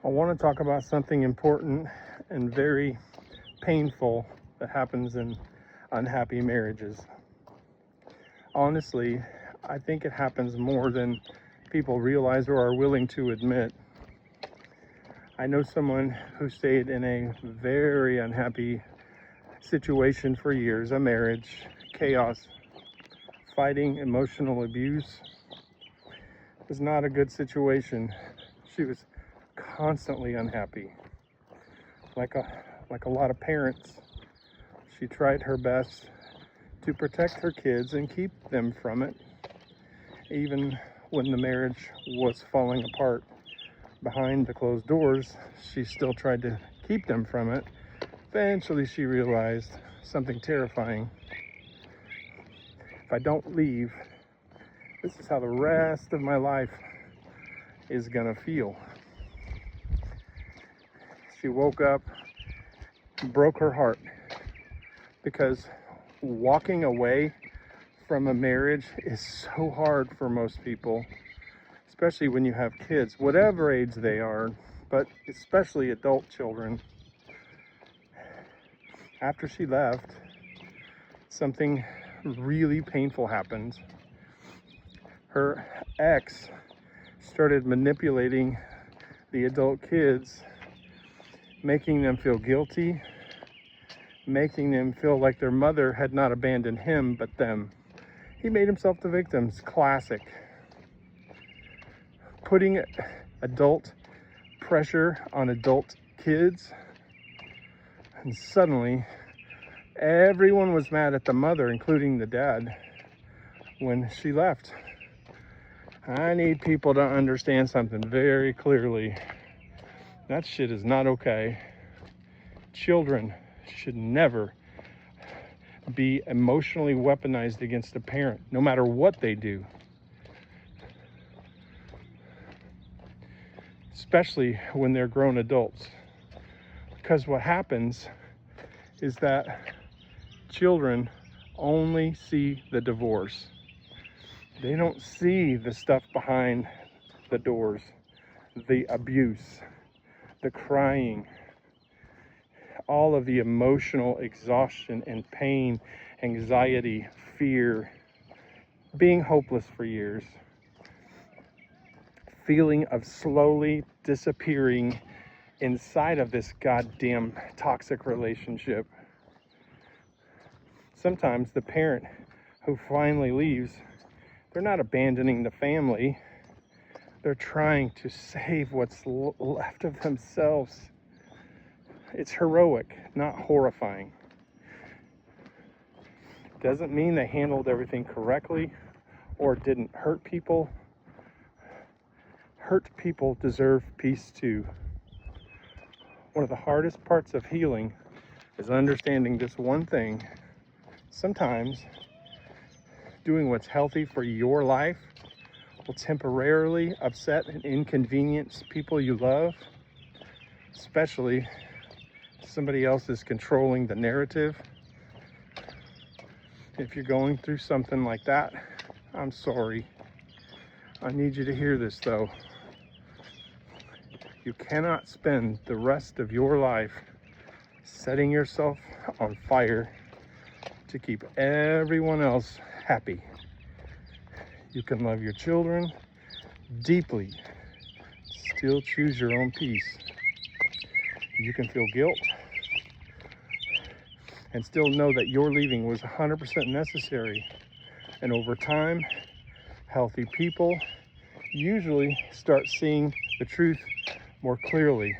I want to talk about something important and very painful that happens in unhappy marriages. Honestly, I think it happens more than people realize or are willing to admit. I know someone who stayed in a very unhappy situation for years, a marriage, chaos, fighting, emotional abuse. It was not a good situation. She was constantly unhappy. Like a lot of parents, she tried her best to protect her kids and keep them from it, even when the marriage was falling apart. Behind the closed doors, she still tried to keep them from it. Eventually, she realized something terrifying. If I don't leave, this is how the rest of my life is gonna feel. She woke up, broke her heart, because walking away from a marriage is so hard for most people, especially when you have kids, whatever age they are, but especially adult children. After she left, something really painful happened. Her ex started manipulating the adult kids, making them feel guilty, making them feel like their mother had not abandoned him but them. He made himself the victim. It's classic. Putting adult pressure on adult kids, and suddenly everyone was mad at the mother, including the dad, when she left. I need people to understand something very clearly. That shit is not okay. Children should never be emotionally weaponized against a parent, no matter what they do. Especially when they're grown adults. Because what happens is that children only see the divorce. They don't see the stuff behind the doors, the abuse, the crying, all of the emotional exhaustion and pain, anxiety, fear, being hopeless for years, feeling of slowly disappearing inside of this goddamn toxic relationship. Sometimes the parent who finally leaves, they're not abandoning the family. They're trying to save what's left of themselves. It's heroic, not horrifying. Doesn't mean they handled everything correctly or didn't hurt people. Hurt people deserve peace too. One of the hardest parts of healing is understanding this one thing. Sometimes doing what's healthy for your life will temporarily upset and inconvenience people you love, especially if somebody else is controlling the narrative. If you're going through something like that, I'm sorry. I need you to hear this though. You cannot spend the rest of your life setting yourself on fire to keep everyone else happy. You can love your children deeply, still choose your own peace. You can feel guilt and still know that your leaving was 100% necessary. And over time, healthy people usually start seeing the truth more clearly.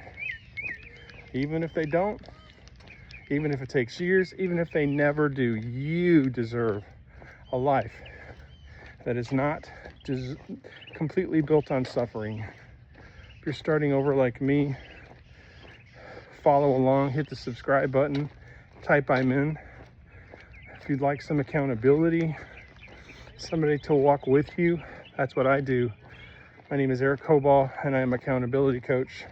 Even if they don't, even if it takes years, even if they never do, you deserve a life that is not completely built on suffering. If you're starting over like me, follow along, hit the subscribe button, type I'm in. If you'd like some accountability, somebody to walk with you, that's what I do. My name is erichobaugh and I am accountability coach.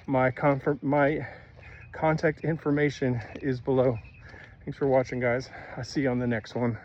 My contact information is below. Thanks for watching, guys. I'll see you on the next one.